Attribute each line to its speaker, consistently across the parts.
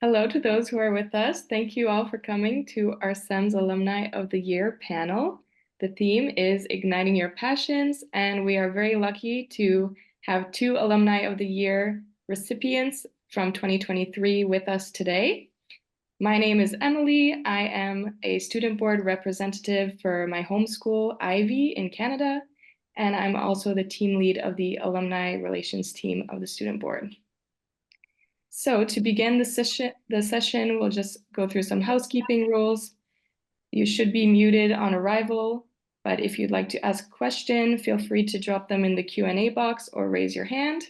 Speaker 1: Hello to those who are with us. Thank you all for coming to our CEMS Alumni of the Year panel. The theme is Igniting Your Passions, and we are very lucky to have two Alumni of the Year recipients from 2023 with us today. My name is Emily. I am a student board representative for my home school, Ivy, in Canada, and I'm also the team lead of the alumni relations team of the student board. So to begin the session, we'll just go through some housekeeping rules. You should be muted on arrival, but if you'd like to ask a question, feel free to drop them in the Q&A box or raise your hand.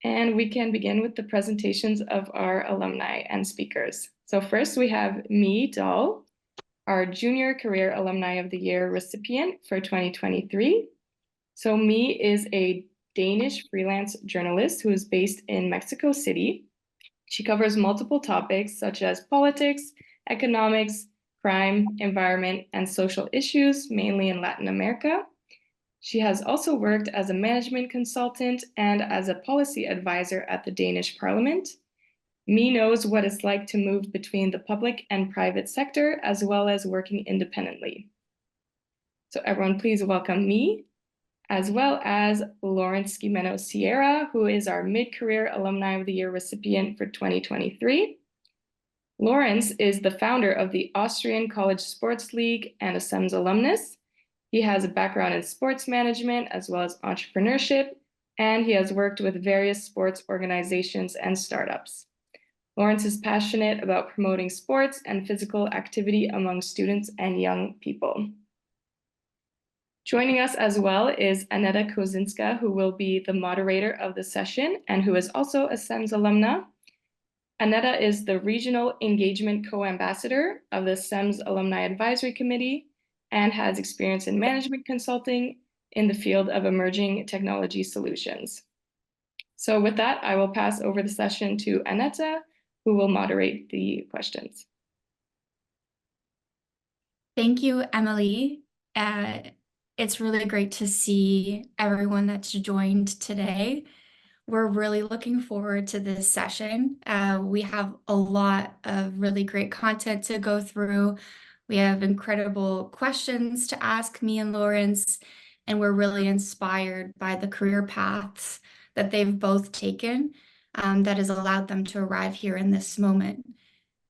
Speaker 1: And we can begin with the presentations of our alumni and speakers. So first we have me, Dahl, our Junior Career Alumni of the Year recipient for 2023. So me is a Danish freelance journalist who is based in Mexico City. She covers multiple topics such as politics, economics, crime, environment, and social issues, mainly in Latin America. She has also worked as a management consultant and as a policy advisor at the Danish Parliament. Me knows what it's like to move between the public and private sector, as well as working independently. So everyone, please welcome me, as well as Lawrence Gimeno Sierra, who is our Mid-Career Alumni of the Year recipient for 2023. Lawrence is the founder of the Austrian College Sports League and a CEMS alumnus. He has a background in sports management as well as entrepreneurship, and he has worked with various sports organizations and startups. Lawrence is passionate about promoting sports and physical activity among students and young people. Joining us as well is Aneta Kosinska, who will be the moderator of the session and who is also a CEMS alumna. Aneta is the Regional Engagement Co-Ambassador of the CEMS Alumni Advisory Committee and has experience in management consulting in the field of emerging technology solutions. So with that, I will pass over the session to Aneta, who will moderate the questions.
Speaker 2: Thank you, Emily. It's really great to see everyone that's joined today. We're really looking forward to this session. We have a lot of really great content to go through. We have incredible questions to ask me and Lawrence, and we're really inspired by the career paths that they've both taken that has allowed them to arrive here in this moment.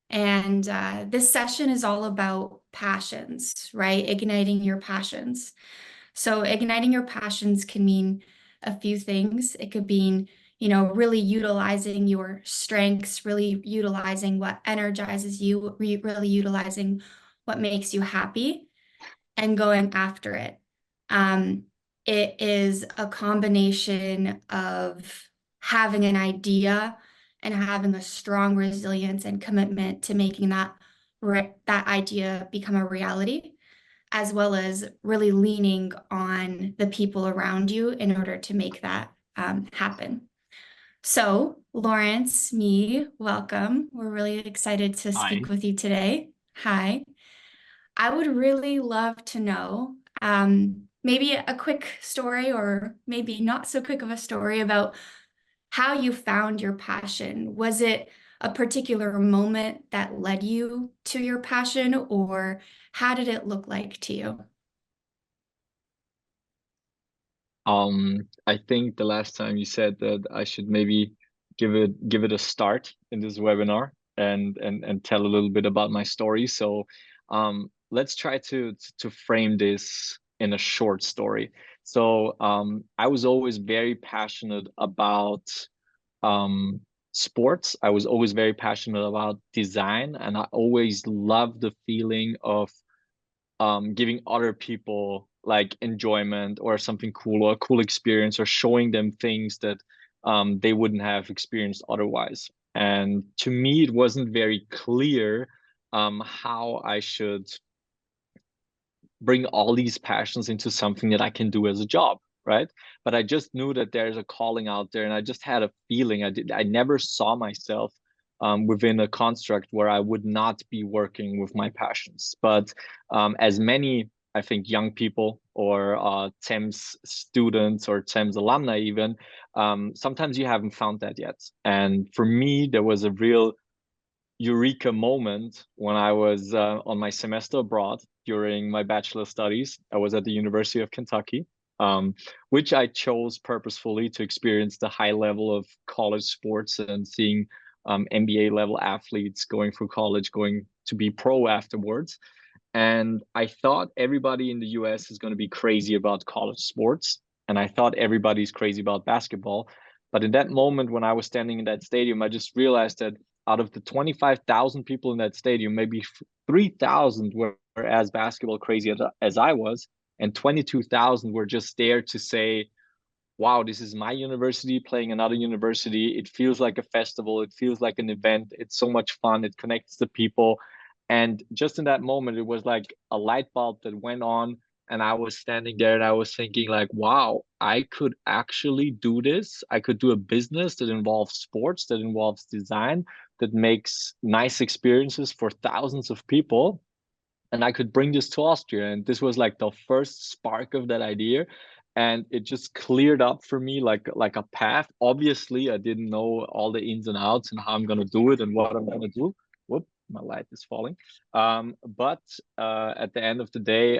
Speaker 2: And this session is all about passions, right? Igniting your passions. So igniting your passions can mean a few things. It could mean, really utilizing your strengths, really utilizing what energizes you, really utilizing what makes you happy and going after it. It is a combination of having an idea and having a strong resilience and commitment to making that idea become a reality, as well as really leaning on the people around you in order to make that happen. So, Lawrence, welcome. We're really excited to speak with you today. Hi. I would really love to know maybe a quick story or maybe not so quick of a story about how you found your passion. Was it a particular moment that led you to your passion, or how did it look like to you?
Speaker 3: I think the last time you said that I should maybe give it a start in this webinar and tell a little bit about my story. So let's try to frame this in a short story. So I was always very passionate about sports. I was always very passionate about design, and I always loved the feeling of giving other people like enjoyment or something cool or a cool experience, or showing them things that they wouldn't have experienced otherwise. And to me, it wasn't very clear how I should bring all these passions into something that I can do as a job, right? But I just knew that there's a calling out there, and I just had a feeling. I never saw myself within a construct where I would not be working with my passions. But as many, I think, young people or CEMS students or CEMS alumni even, sometimes you haven't found that yet. And for me, there was a real eureka moment when I was on my semester abroad during my bachelor studies. I was at the University of Kentucky, which I chose purposefully to experience the high level of college sports and seeing NBA level athletes going through college, going to be pro afterwards. And I thought everybody in the US is going to be crazy about college sports. And I thought everybody's crazy about basketball. But in that moment, when I was standing in that stadium, I just realized that out of the 25,000 people in that stadium, maybe 3,000 were as basketball crazy as I was. And 22,000 were just there to say, wow, this is my university playing another university. It feels like a festival. It feels like an event. It's so much fun. It connects the people. And just in that moment, it was like a light bulb that went on. And I was standing there and I was thinking, like, wow, I could actually do this. I could do a business that involves sports, that involves design, that makes nice experiences for thousands of people. And I could bring this to Austria. And this was like the first spark of that idea. And it just cleared up for me like a path. Obviously, I didn't know all the ins and outs and how I'm gonna do it and what I'm gonna do. Whoop, my light is falling. But at the end of the day,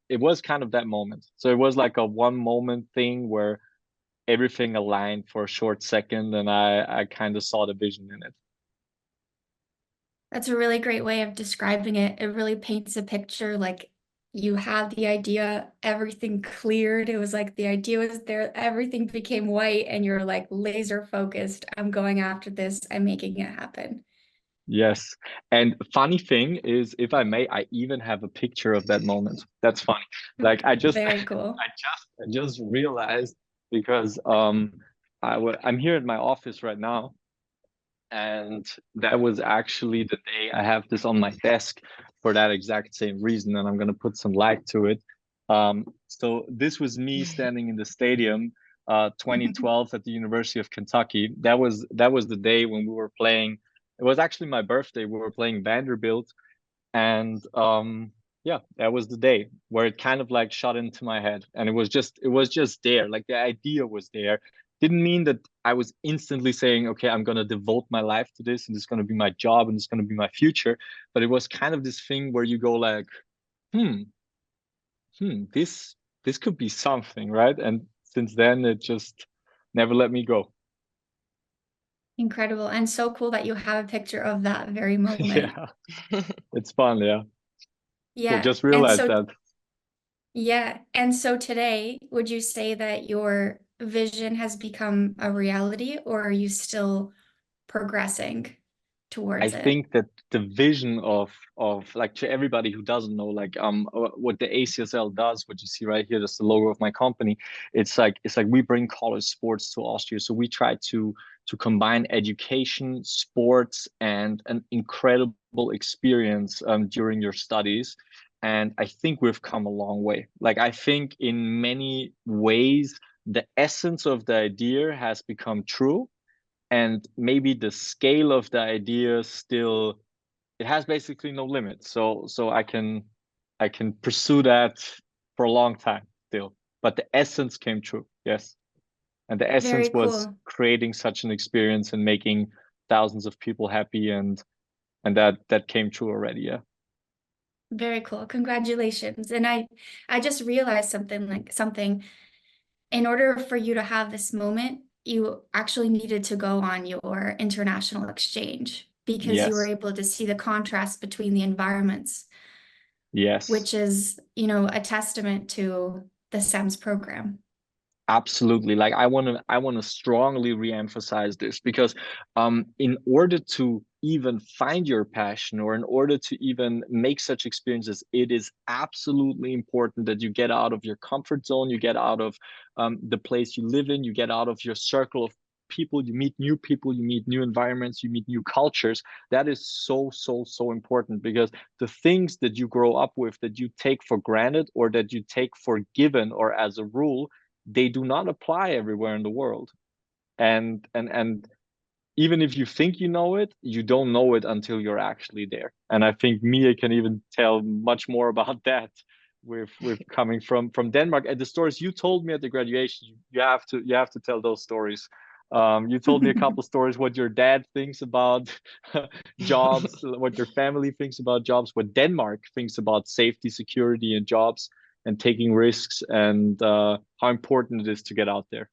Speaker 3: it was kind of that moment. So it was like a one moment thing where everything aligned for a short second, and I kind of saw the vision in it.
Speaker 2: That's a really great way of describing it. It really paints a picture, like you had the idea, everything cleared. It was like the idea was there, everything became white, and you're like laser focused. I'm going after this. I'm making it happen.
Speaker 3: Yes. And funny thing is, if I may, I even have a picture of that moment. That's funny. Like I just
Speaker 2: Very cool.
Speaker 3: I just realized because I'm here at my office right now, and that was actually the day. I have this on my desk for that exact same reason, and I'm gonna put some light to it. So this was me standing in the stadium, 2012 at the University of Kentucky. That was the day when we were playing. It was actually my birthday. We were playing Vanderbilt, and yeah, that was the day where it kind of like shot into my head, and it was just there. Like the idea was there. Didn't mean that I was instantly saying, okay, I'm going to devote my life to this and it's going to be my job and it's going to be my future. But it was kind of this thing where you go like, hmm, this could be something, right? And since then it just never let me go.
Speaker 2: Incredible. And so cool that you have a picture of that very moment.
Speaker 3: Yeah, it's fun. Yeah, cool.
Speaker 2: Yeah.
Speaker 3: Just realized that.
Speaker 2: Yeah. And so today, would you say that your vision has become a reality, or are you still progressing
Speaker 3: I
Speaker 2: towards it?
Speaker 3: think that the vision of like, to everybody who doesn't know, like what the ACSL does, what you see right here, that's the logo of my company. It's like we bring college sports to Austria. So we try to combine education, sports, and an incredible experience during your studies. And I think we've come a long way. Like I think in many ways the essence of the idea has become true, and maybe the scale of the idea still, it has basically no limit. So I can pursue that for a long time still, but the essence came true. Yes. And the essence
Speaker 2: Very
Speaker 3: was
Speaker 2: cool.
Speaker 3: creating such an experience and making thousands of people happy, and that came true already. Yeah.
Speaker 2: Very cool. Congratulations. And I just realized something. In order for you to have this moment, you actually needed to go on your international exchange because you were
Speaker 3: Yes.
Speaker 2: able to see the contrast between the environments,
Speaker 3: Yes.
Speaker 2: which is, a testament to the CEMS program.
Speaker 3: Absolutely. Like I want to strongly reemphasize this because in order to even find your passion, or in order to even make such experiences, it is absolutely important that you get out of your comfort zone, you get out of the place you live in, you get out of your circle of people, you meet new people, you meet new environments, you meet new cultures. That is so, so, so important, because the things that you grow up with, that you take for granted or that you take for given or as a rule, they do not apply everywhere in the world. And even if you think you know it, you don't know it until you're actually there. And I think Mia can even tell much more about that with coming from Denmark, and the stories you told me at the graduation. You have to tell those stories. You told me a couple stories, what your dad thinks about jobs, what your family thinks about jobs, what Denmark thinks about safety, security, and jobs, and taking risks, and how important it is to get out there.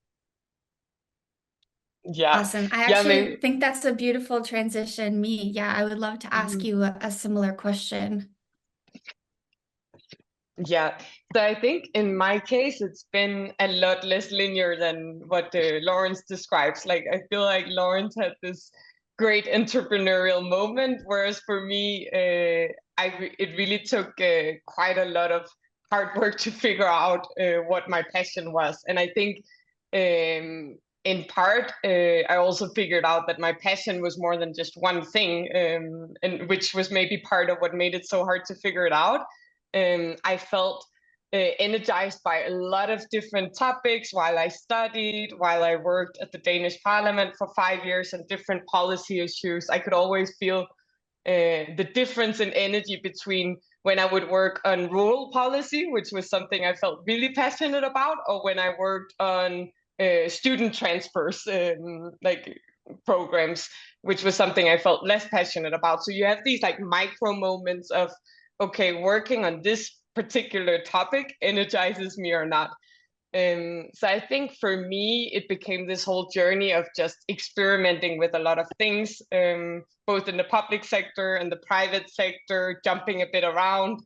Speaker 4: Yeah.
Speaker 2: Awesome. I
Speaker 4: Yeah,
Speaker 2: actually think that's a beautiful transition. Yeah, I would love to ask you a similar question.
Speaker 4: Yeah, so I think in my case, it's been a lot less linear than what Lawrence describes. Like, I feel like Lawrence had this great entrepreneurial moment, whereas for me, it really took quite a lot of hard work to figure out what my passion was. And I think in part, I also figured out that my passion was more than just one thing, and which was maybe part of what made it so hard to figure it out. I felt energized by a lot of different topics while I studied, while I worked at the Danish Parliament for 5 years on different policy issues. I could always feel the difference in energy between when I would work on rural policy, which was something I felt really passionate about, or when I worked on student transfers, like programs, which was something I felt less passionate about. So you have these like micro moments of, okay, working on this particular topic energizes me or not. So I think for me, it became this whole journey of just experimenting with a lot of things, both in the public sector and the private sector, jumping a bit around.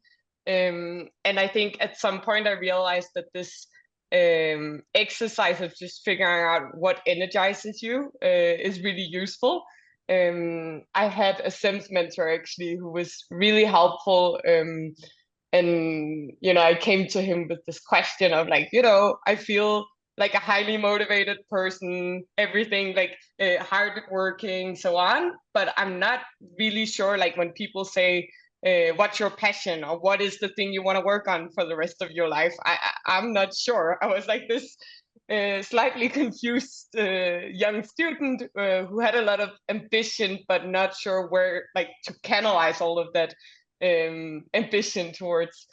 Speaker 4: And I think at some point I realized that this exercise of just figuring out what energizes you is really useful. I had a CEMS mentor actually who was really helpful. And I came to him with this question of like, I feel like a highly motivated person, everything like hardworking, so on, but I'm not really sure, like when people say what's your passion or what is the thing you want to work on for the rest of your life, I'm not sure. I was like this slightly confused young student who had a lot of ambition but not sure where like to canalize all of that ambition towards.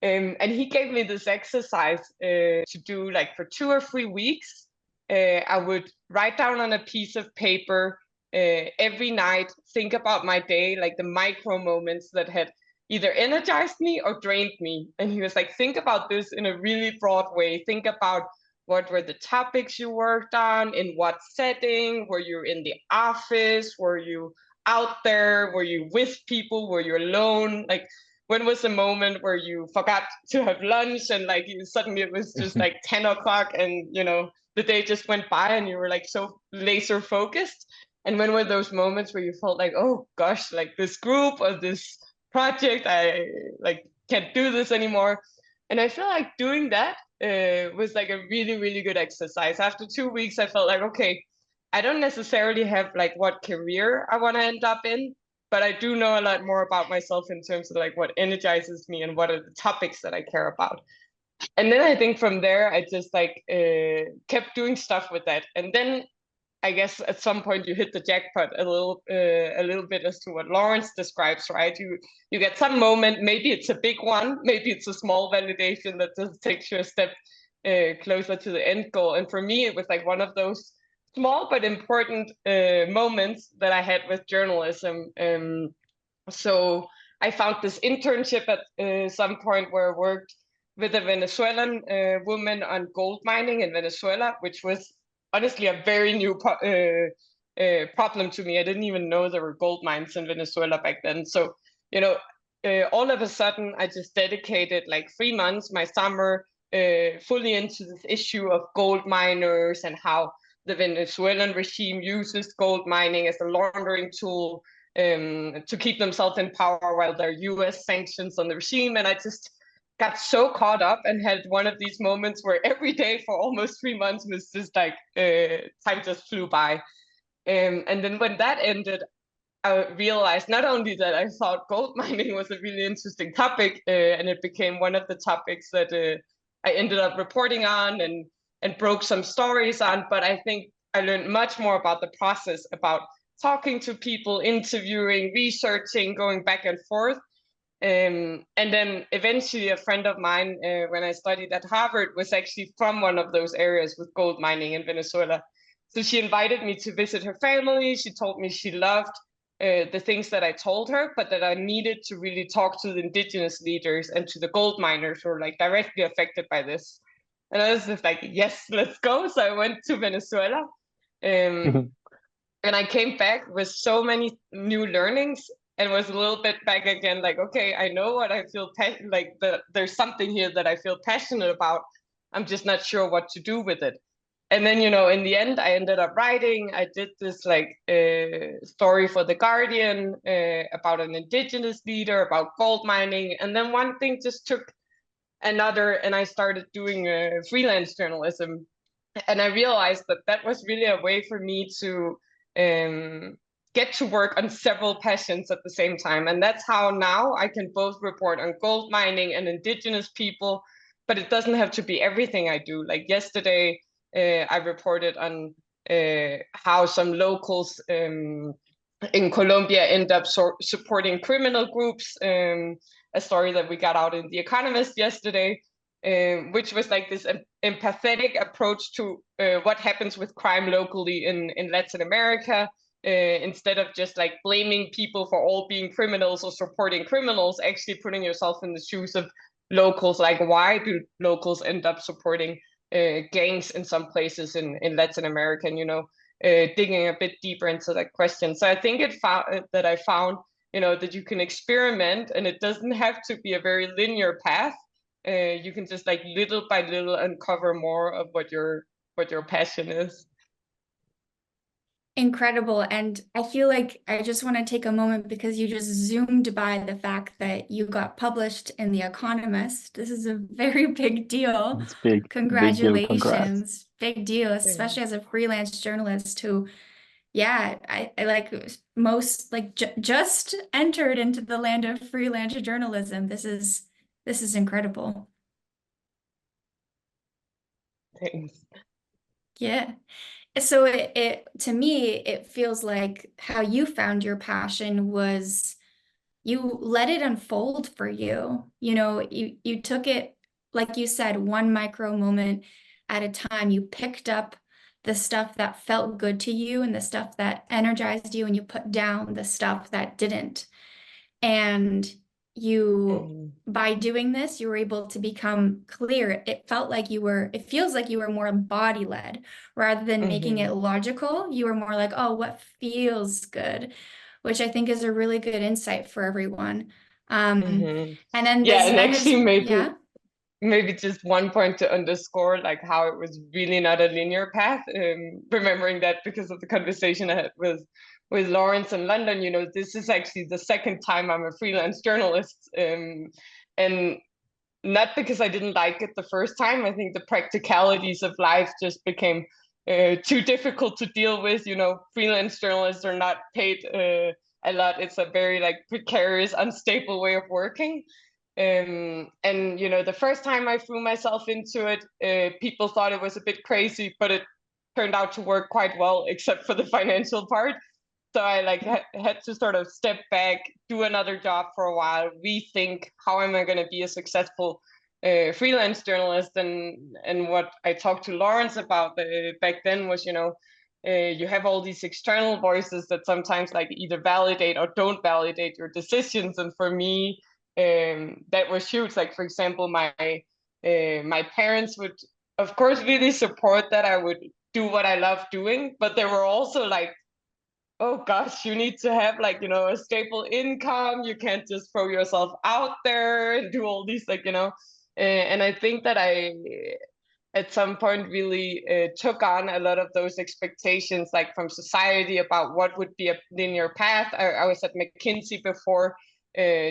Speaker 4: And he gave me this exercise to do like for 2 or 3 weeks. I would write down on a piece of paper every night, think about my day, like the micro moments that had either energized me or drained me. And he was like, think about this in a really broad way. Think about what were the topics you worked on, in what setting, were you in the office, were you out there, were you with people, were you alone, like when was the moment where you forgot to have lunch and like suddenly it was just like 10 o'clock and the day just went by and you were like so laser focused. And when were those moments where you felt like, oh gosh, like this group or this project, I like can't do this anymore. And I feel like doing that was like a really, really good exercise. After 2 weeks, I felt like, okay, I don't necessarily have like what career I want to end up in, but I do know a lot more about myself in terms of like what energizes me and what are the topics that I care about. And then I think from there, I just like kept doing stuff with that. And then I guess at some point you hit the jackpot a little bit as to what Lawrence describes, right? You get some moment, maybe it's a big one, maybe it's a small validation that just takes you a step closer to the end goal. And for me, it was like one of those small but important moments that I had with journalism. So I found this internship at some point where I worked with a Venezuelan woman on gold mining in Venezuela, which was honestly a very new problem to me. I didn't even know there were gold mines in Venezuela back then. So, all of a sudden, I just dedicated like 3 months, my summer, fully into this issue of gold miners and how the Venezuelan regime uses gold mining as a laundering tool to keep themselves in power while there are US sanctions on the regime. And I just got so caught up and had one of these moments where every day for almost 3 months was just like time just flew by. And then when that ended, I realized not only that I thought gold mining was a really interesting topic, and it became one of the topics that I ended up reporting on and broke some stories on, but I think I learned much more about the process, about talking to people, interviewing, researching, going back and forth. And then eventually a friend of mine, when I studied at Harvard, was actually from one of those areas with gold mining in Venezuela. So she invited me to visit her family. She told me she loved the things that I told her, but that I needed to really talk to the indigenous leaders and to the gold miners who are like directly affected by this. And I was just like, yes, let's go. So I went to Venezuela. Um, and I came back with so many new learnings and was a little bit back again, like, okay, I know what I feel, there's something here that I feel passionate about. I'm just not sure what to do with it. And then, in the end, I ended up writing. I did this like story for The Guardian about an indigenous leader, about gold mining. And then one thing just took another, and I started doing freelance journalism. And I realized that that was really a way for me to get to work on several passions at the same time. And that's how now I can both report on gold mining and indigenous people, but it doesn't have to be everything I do. Like yesterday, I reported on how some locals in Colombia end up supporting criminal groups, a story that we got out in The Economist yesterday, which was like this empathetic approach to what happens with crime locally in Latin America, instead of just like blaming people for all being criminals or supporting criminals, actually putting yourself in the shoes of locals. Like, why do locals end up supporting gangs in some places in Latin America? And, digging a bit deeper into that question. So I think I found, that you can experiment, and it doesn't have to be a very linear path. You can just like little by little uncover more of what your passion is.
Speaker 2: Incredible. And I feel like I just want to take a moment because you just zoomed by the fact that you got published in The Economist. This is a very big deal.
Speaker 3: It's big.
Speaker 2: Congratulations.
Speaker 3: Big deal. Congrats.
Speaker 2: Big deal, especially as a freelance journalist who, yeah, I like most like just entered into the land of freelance journalism. This is incredible.
Speaker 4: Thanks.
Speaker 2: Yeah. So it to me, it feels like how you found your passion was you let it unfold for you. You took it, like you said, one micro moment at a time. You picked up the stuff that felt good to you and the stuff that energized you, and you put down the stuff that didn't. And by doing this, you were able to become clear. It feels like you were more body led rather than making it logical. You were more like, oh, what feels good, which I think is a really good insight for everyone. And then
Speaker 4: maybe just one point to underscore like how it was really not a linear path. Remembering that because of the conversation I had with Lawrence in London, this is actually the second time I'm a freelance journalist. And not because I didn't like it the first time. I think the practicalities of life just became too difficult to deal with. Freelance journalists are not paid a lot. It's a very like precarious, unstable way of working. And the first time I threw myself into it, people thought it was a bit crazy, but it turned out to work quite well, except for the financial part. So I like had to sort of step back, do another job for a while, rethink how am I going to be a successful freelance journalist. And what I talked to Lawrence about back then was, you have all these external voices that sometimes like either validate or don't validate your decisions. And for me, that was huge. Like, for example, my parents would, of course, really support that I would do what I love doing, but they were also like, oh gosh, you need to have like, a stable income. You can't just throw yourself out there and do all these like, and I think that I, at some point, really took on a lot of those expectations, like from society about what would be a linear path. I was at McKinsey before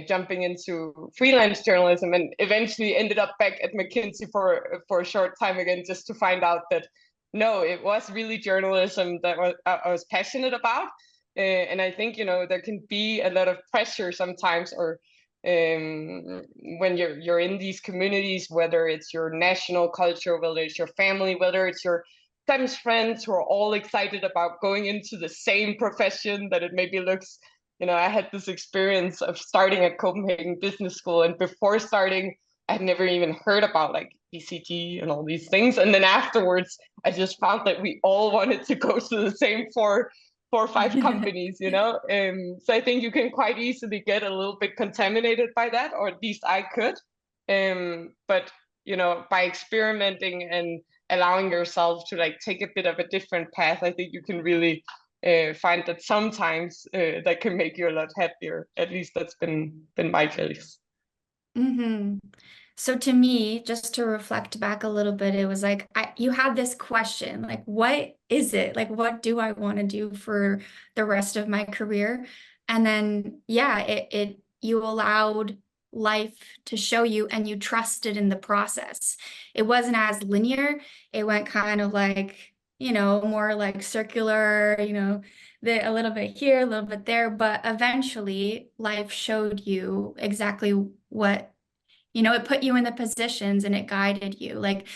Speaker 4: jumping into freelance journalism, and eventually ended up back at McKinsey for a short time again, just to find out that no, it was really journalism that I was passionate about. And I think, there can be a lot of pressure sometimes, or when you're in these communities, whether it's your national culture, whether it's your family, whether it's your CEMS friends who are all excited about going into the same profession, that it maybe looks I had this experience of starting at Copenhagen Business School, and before starting, I'd never even heard about like BCG and all these things. And then afterwards, I just found that we all wanted to go to the same four or five companies, So I think you can quite easily get a little bit contaminated by that, or at least I could. But by experimenting and allowing yourself to like take a bit of a different path, I think you can really find that sometimes that can make you a lot happier. At least that's been my case.
Speaker 2: Mm-hmm. So to me, just to reflect back a little bit, it was like you had this question, like, what is it? Like, what do I want to do for the rest of my career? And then, yeah, you allowed life to show you and you trusted in the process. It wasn't as linear. It went kind of like, more like circular, a little bit here, a little bit there, but eventually life showed you exactly what it put you in the positions and it guided you. Like,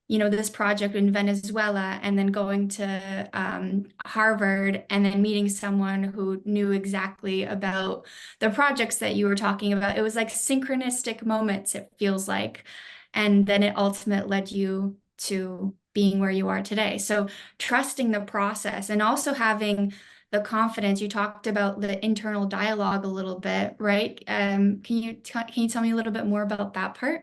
Speaker 2: this project in Venezuela and then going to Harvard and then meeting someone who knew exactly about the projects that you were talking about. It was like synchronistic moments, it feels like. And then it ultimately led you to being where you are today. So trusting the process and also having the confidence. You talked about the internal dialogue a little bit, right? Can you tell me a little bit more about that part?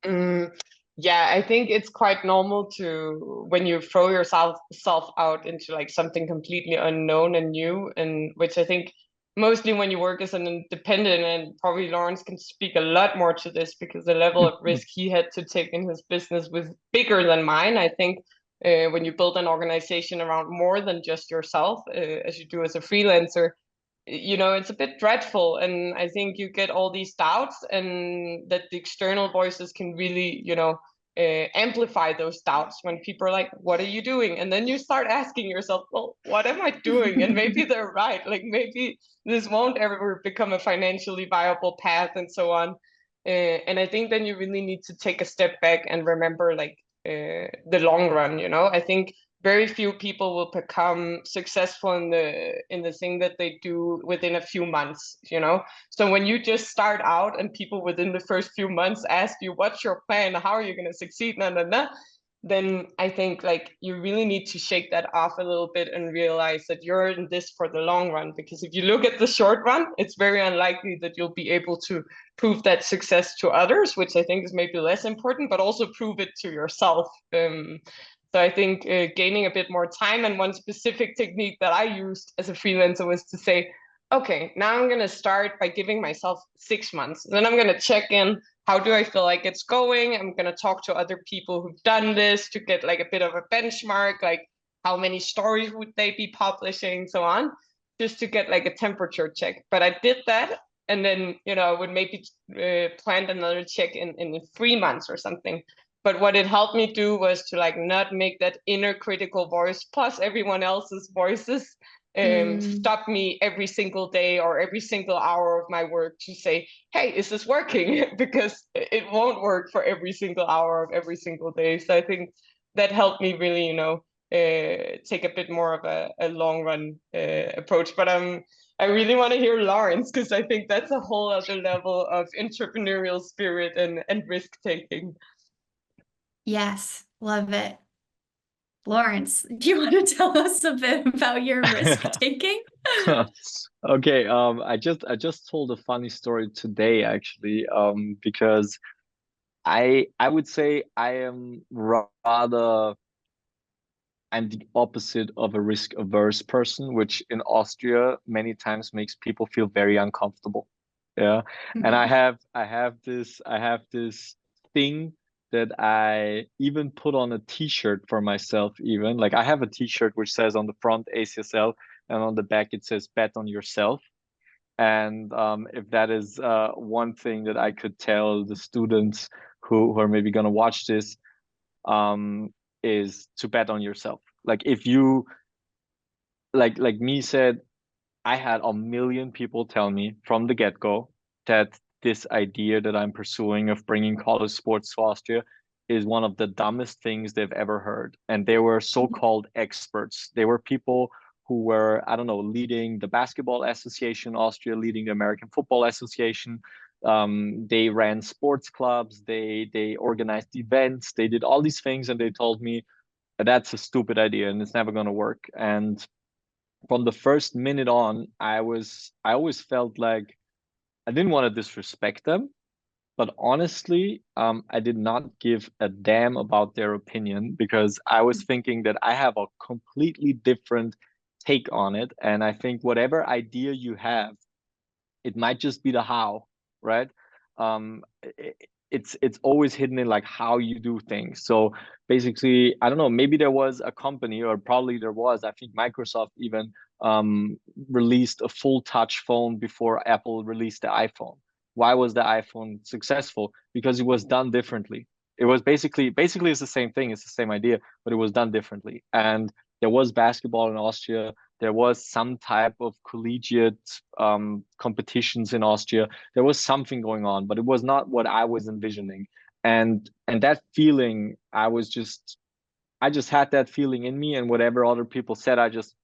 Speaker 4: Mm, yeah, I think it's quite normal to when you throw yourself self out into like something completely unknown and new, and which I think mostly when you work as an independent, and probably Lawrence can speak a lot more to this because the level of risk he had to take in his business was bigger than mine. I think when you build an organization around more than just yourself, as you do as a freelancer, it's a bit dreadful. And I think you get all these doubts, and that the external voices can really, amplify those doubts when people are like, what are you doing? And then you start asking yourself, well, what am I doing? And maybe they're right. Like maybe this won't ever become a financially viable path and so on. And I think then you really need to take a step back and remember like the long run. I think very few people will become successful in the thing that they do within a few months. So when you just start out and people within the first few months ask you, what's your plan, how are you going to succeed, then I think like you really need to shake that off a little bit and realize that you're in this for the long run. Because if you look at the short run, it's very unlikely that you'll be able to prove that success to others, which I think is maybe less important, but also prove it to yourself. So I think gaining a bit more time, and one specific technique that I used as a freelancer was to say, okay, now I'm going to start by giving myself 6 months. Then I'm going to check in. How do I feel like it's going? I'm going to talk to other people who've done this to get like a bit of a benchmark, like how many stories would they be publishing, so on, just to get like a temperature check. But I did that. And then, I would maybe plan another check in 3 months or something. But what it helped me do was to like not make that inner critical voice plus everyone else's voices stop me every single day or every single hour of my work to say, hey, is this working? Because it won't work for every single hour of every single day. So I think that helped me really, take a bit more of a long run approach. But I really want to hear Lawrence, because I think that's a whole other level of entrepreneurial spirit and risk taking.
Speaker 2: Yes, love it. Lawrence, do you want to tell us a bit about your risk taking?
Speaker 3: Okay, I just told a funny story today actually, because I would say I'm the opposite of a risk averse person, which in Austria many times makes people feel very uncomfortable. Yeah. And I have this thing that I even put on a t-shirt for myself. Even like I have a t-shirt which says on the front ACSL and on the back it says bet on yourself. And if that is one thing that I could tell the students who are maybe going to watch this, is to bet on yourself. Like if you like me said, I had a million people tell me from the get-go that this idea that I'm pursuing of bringing college sports to Austria is one of the dumbest things they've ever heard. And they were so-called experts. They were people who were, I don't know, leading the Basketball Association in Austria, leading the American Football Association. They ran sports clubs, they organized events, they did all these things, and they told me that's a stupid idea and it's never going to work. And from the first minute on, I always felt like I didn't want to disrespect them, but honestly, I did not give a damn about their opinion, because I was thinking that I have a completely different take on it. And I think whatever idea you have, it might just be the how, right? It's always hidden in like how you do things. So basically, I don't know, maybe there was a company, or probably there was, I think Microsoft even released a full touch phone before Apple released the iPhone. Why was the iPhone successful? Because it was done differently. It was basically it's the same thing, it's the same idea, but it was done differently. And there was basketball in Austria, there was some type of collegiate competitions in Austria. There was something going on, but it was not what I was envisioning. And that feeling, I just had that feeling in me, and whatever other people said, I just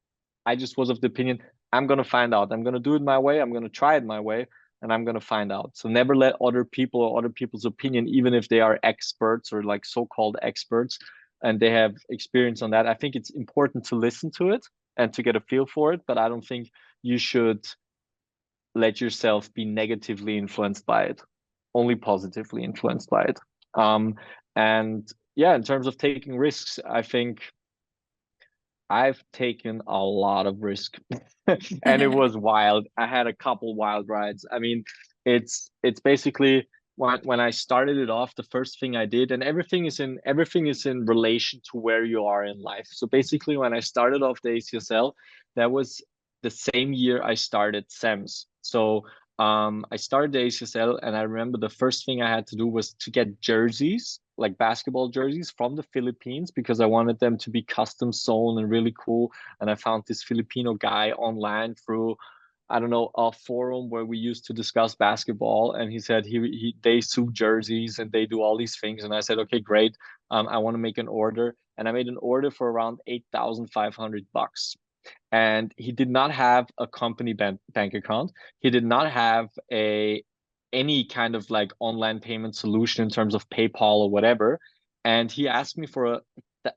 Speaker 3: was of the opinion, I'm gonna find out. I'm gonna do it my way. I'm gonna try it my way, and I'm gonna find out. So never let other people or other people's opinion, even if they are experts or like so-called experts, and they have experience on that. I think it's important to listen to it and to get a feel for it, but I don't think you should let yourself be negatively influenced by it, only positively influenced by it. And yeah, in terms of taking risks, I think I've taken a lot of risk and it was wild. I had a couple wild rides. I mean, it's basically when I started it off, the first thing I did, and everything is in relation to where you are in life. So basically, when I started off the ACSL, that was the same year I started CEMS. So I started the ACSL, and I remember the first thing I had to do was to get jerseys, like basketball jerseys from the Philippines, because I wanted them to be custom sewn and really cool. And I found this Filipino guy online through, I don't know, a forum where we used to discuss basketball. And he said they sew jerseys and they do all these things. And I said, okay, great. I want to make an order. And I made an order for around $8,500. And he did not have a company bank account. He did not have any kind of like online payment solution in terms of PayPal or whatever. And he asked me for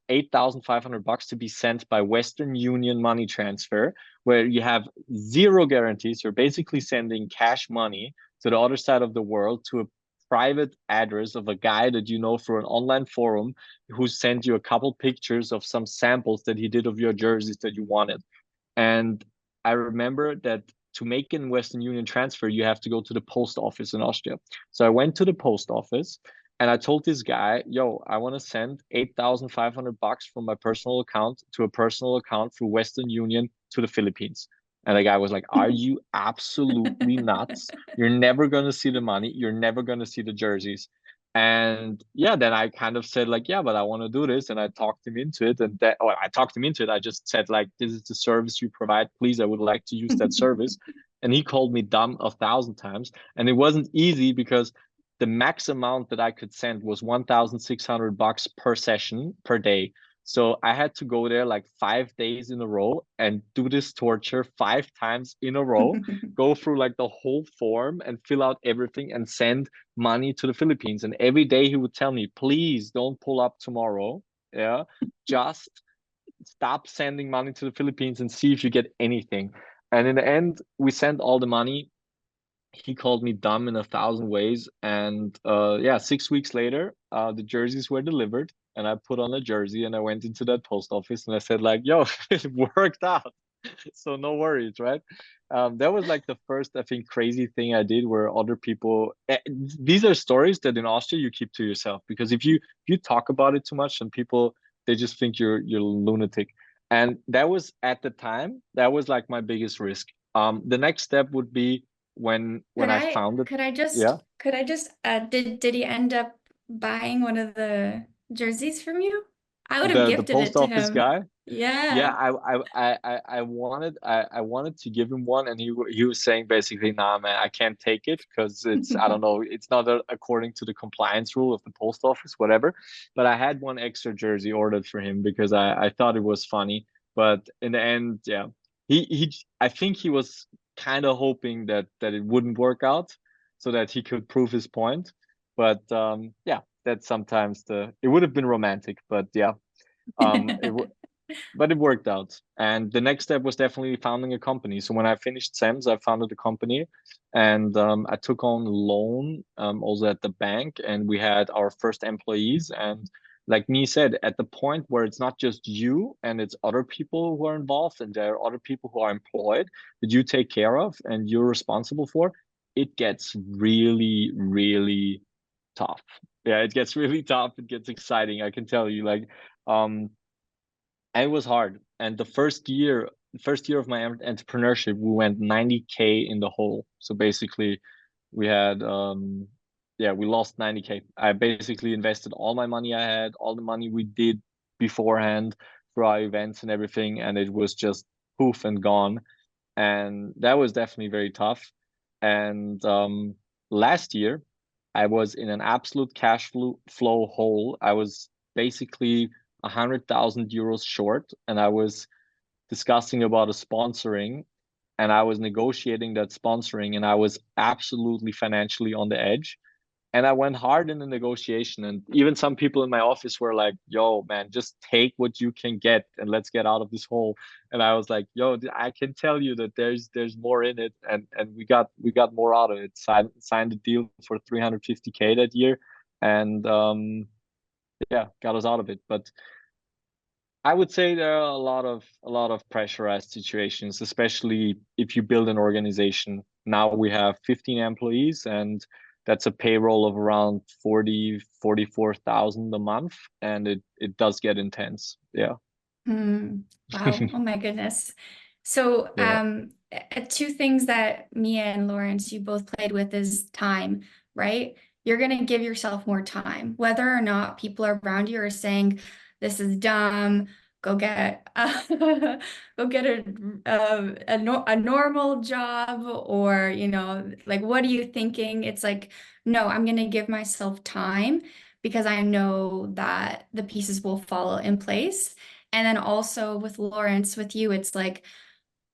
Speaker 3: $8,500 to be sent by Western Union money transfer, where you have zero guarantees. You're basically sending cash money to the other side of the world to a private address of a guy that you know through an online forum, who sent you a couple pictures of some samples that he did of your jerseys that you wanted. And I remember that to make a Western Union transfer, you have to go to the post office in Austria. So I went to the post office and I told this guy, yo, I want to send $8,500 from my personal account to a personal account through Western Union to the Philippines. And the guy was like, are you absolutely nuts? You're never going to see the money. You're never going to see the jerseys. And yeah, then I kind of said like, yeah, but I want to do this. And I talked him into it. And I talked him into it. I just said like, this is the service you provide. Please, I would like to use that service. And he called me dumb 1,000 times. And it wasn't easy because the max amount that I could send was $1,600 per session per day. So I had to go there like 5 days in a row and do this torture 5 times in a row, go through like the whole form and fill out everything and send money to the Philippines. And every day he would tell me, please don't pull up tomorrow. Yeah, just stop sending money to the Philippines and see if you get anything. And in the end, we sent all the money. He called me dumb in 1,000 ways. And yeah, 6 weeks later, the jerseys were delivered. And I put on a jersey and I went into that post office and I said like, yo, it worked out. So no worries, right? That was like the first, I think, crazy thing I did where other people, these are stories that in Austria you keep to yourself, because if you talk about it too much, and people, they just think you're lunatic. And that was at the time, that was like my biggest risk. The next step would be when I found it.
Speaker 2: Could I just
Speaker 3: Yeah.
Speaker 2: did he end up buying one of the jerseys from you? I would have
Speaker 3: The
Speaker 2: gifted
Speaker 3: post
Speaker 2: it to
Speaker 3: office
Speaker 2: him.
Speaker 3: guy. Yeah,
Speaker 2: Yeah.
Speaker 3: I wanted to give him one, and he was saying basically, nah, man, I can't take it because it's, I don't know, it's not according to the compliance rule of the post office, whatever. But I had one extra jersey ordered for him because I thought it was funny. But in the end, yeah, I think he was kind of hoping that it wouldn't work out, so that he could prove his point. But yeah, that's sometimes it would have been romantic, but yeah, but it worked out. And the next step was definitely founding a company. So when I finished CEMS, I founded a company, and I took on a loan also at the bank, and we had our first employees. And like me said, at the point where it's not just you and it's other people who are involved, and there are other people who are employed that you take care of and you're responsible for, it gets really, really tough. Yeah, it gets really tough. It gets exciting. I can tell you, like, and it was hard. And the first year of my entrepreneurship, we went 90K in the hole. So basically, we had yeah, we lost 90K. I basically invested all my money I had, all the money we did beforehand for our events and everything, and it was just poof and gone. And that was definitely very tough. And last year, I was in an absolute cash flow hole. I was basically 100,000 euros short, and I was discussing about a sponsoring, and I was negotiating that sponsoring, and I was absolutely financially on the edge. And I went hard in the negotiation, and even some people in my office were like, "Yo, man, just take what you can get, and let's get out of this hole." And I was like, "Yo, I can tell you that there's more in it," and we got more out of it. Signed a deal for 350K that year, and yeah, got us out of it. But I would say there are a lot of pressurized situations, especially if you build an organization. Now we have 15 employees, and that's a payroll of around 44,000 a month, and it does get intense. Yeah.
Speaker 2: Wow. Oh my goodness. So
Speaker 3: Yeah.
Speaker 2: two things that Mia and Lawrence, you both played with is time, right? You're going to give yourself more time, whether or not people around you are saying, this is dumb, go get go get a normal job, or, you know, like, what are you thinking? It's like, no, I'm going to give myself time because I know that the pieces will fall in place. And then also with Lawrence, with you, it's like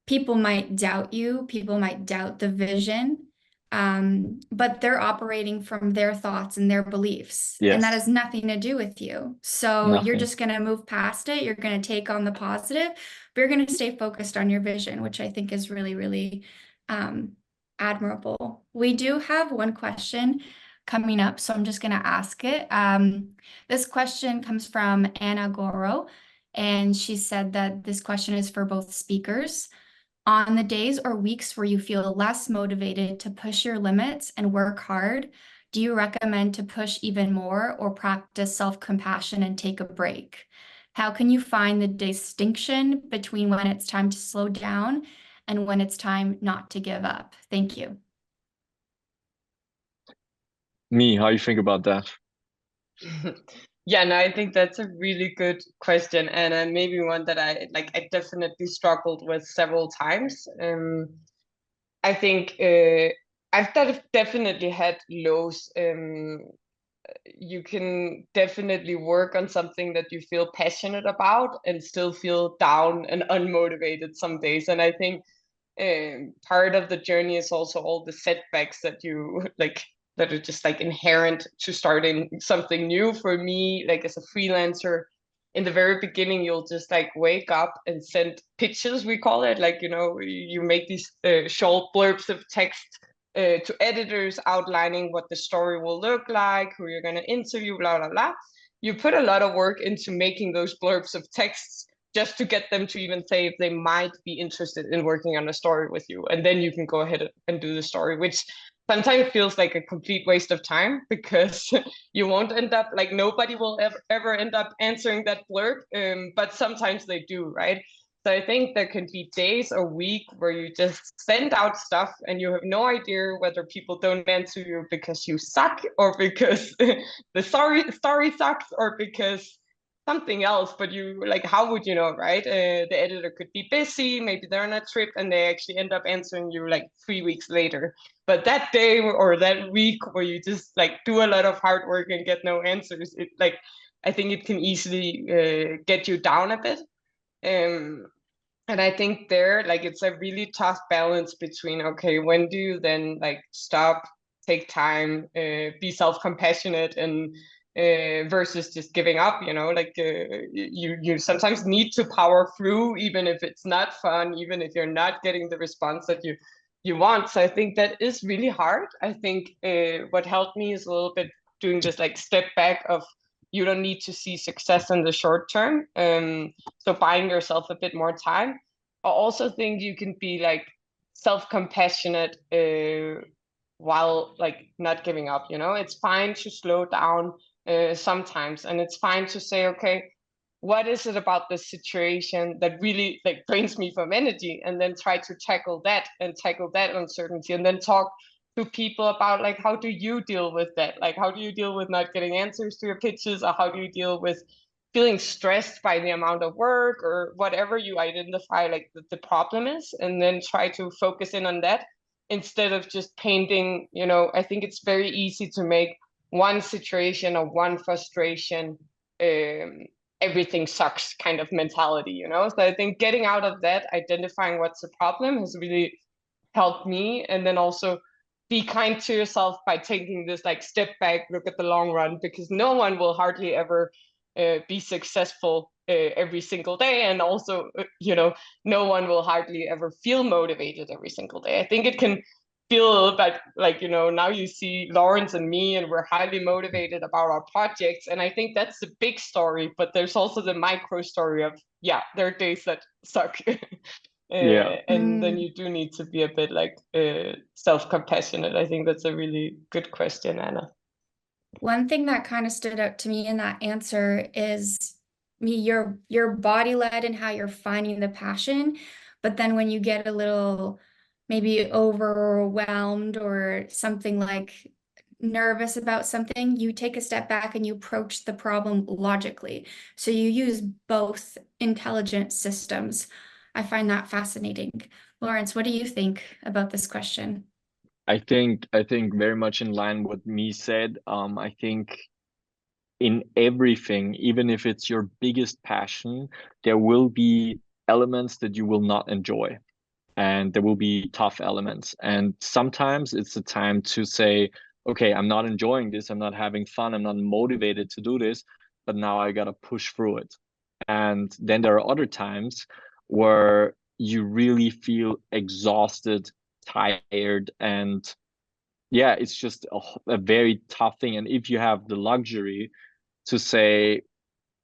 Speaker 2: people might doubt you, people might doubt the vision, but they're operating from their thoughts and their beliefs, and that
Speaker 3: Yes.
Speaker 2: has nothing to do with you. So you're
Speaker 3: Nothing.
Speaker 2: just going to move past it. You're going to take on the positive, but you're going to stay focused on your vision, which I think is really, really admirable. We do have one question coming up, so I'm just going to ask it. This question comes from Anna Goro, and she said that this question is for both speakers. On the days or weeks where you feel less motivated to push your limits and work hard, do you recommend to push even more or practice self-compassion and take a break? How can you find the distinction between when it's time to slow down and when it's time not to give up? Thank you.
Speaker 3: Me, how you think about that?
Speaker 4: Yeah, no, I think that's a really good question, and maybe one that I definitely struggled with several times. I think I've definitely had lows. You can definitely work on something that you feel passionate about and still feel down and unmotivated some days. And I think part of the journey is also all the setbacks that you like that are just like inherent to starting something new. For me, like as a freelancer, in the very beginning, you'll just like wake up and send pitches, we call it, like, you know, you make these short blurbs of text to editors outlining what the story will look like, who you're going to interview, blah blah blah. You put a lot of work into making those blurbs of texts just to get them to even say if they might be interested in working on a story with you. And then you can go ahead and do the story, which sometimes feels like a complete waste of time because you won't end up, like, nobody will ever end up answering that blurb. But sometimes they do, right? So I think there can be days or week where you just send out stuff and you have no idea whether people don't answer you because you suck or because the story sucks or because something else. But you, like, how would you know, right? The editor could be busy, maybe they're on a trip, and they actually end up answering you like 3 weeks later. But that day or that week where you just like do a lot of hard work and get no answers, it, like, I think it can easily get you down a bit. And I think there, like, it's a really tough balance between, okay, when do you then like stop, take time, be self-compassionate, and versus just giving up, you know, like you sometimes need to power through, even if it's not fun, even if you're not getting the response that you want. So I think that is really hard. I think what helped me is a little bit doing this like step back of, you don't need to see success in the short term. So buying yourself a bit more time. I also think you can be like self-compassionate while like not giving up, you know. It's fine to slow down sometimes, and it's fine to say, okay, what is it about this situation that really like drains me from energy, and then try to tackle that and tackle that uncertainty, and then talk to people about like, how do you deal with that? Like, how do you deal with not getting answers to your pitches, or how do you deal with feeling stressed by the amount of work, or whatever you identify like the problem is, and then try to focus in on that instead of just painting, you know. I think it's very easy to make one situation or one frustration everything sucks kind of mentality, you know. So I think getting out of that, identifying what's the problem, has really helped me. And then also be kind to yourself by taking this like step back, look at the long run, because no one will hardly ever be successful every single day. And also, you know, no one will hardly ever feel motivated every single day. I think it can feel a little bit like, you know, now you see Lawrence and me, and we're highly motivated about our projects. And I think that's the big story, but there's also the micro story of, yeah, there are days that suck.
Speaker 3: Yeah.
Speaker 4: And then you do need to be a bit like self-compassionate. I think that's a really good question, Anna.
Speaker 2: One thing that kind of stood out to me in that answer is your body led and how you're finding the passion. But then when you get a little maybe overwhelmed or something like nervous about something, you take a step back and you approach the problem logically. So you use both intelligent systems. I find that fascinating. Lawrence, what do you think about this question?
Speaker 3: I think very much in line with me said. I think in everything, even if it's your biggest passion, there will be elements that you will not enjoy, and there will be tough elements. And sometimes it's the time to say, okay, I'm not enjoying this, I'm not having fun, I'm not motivated to do this, but now I gotta push through it. And then there are other times where you really feel exhausted, tired, and yeah, it's just a very tough thing. And if you have the luxury to say,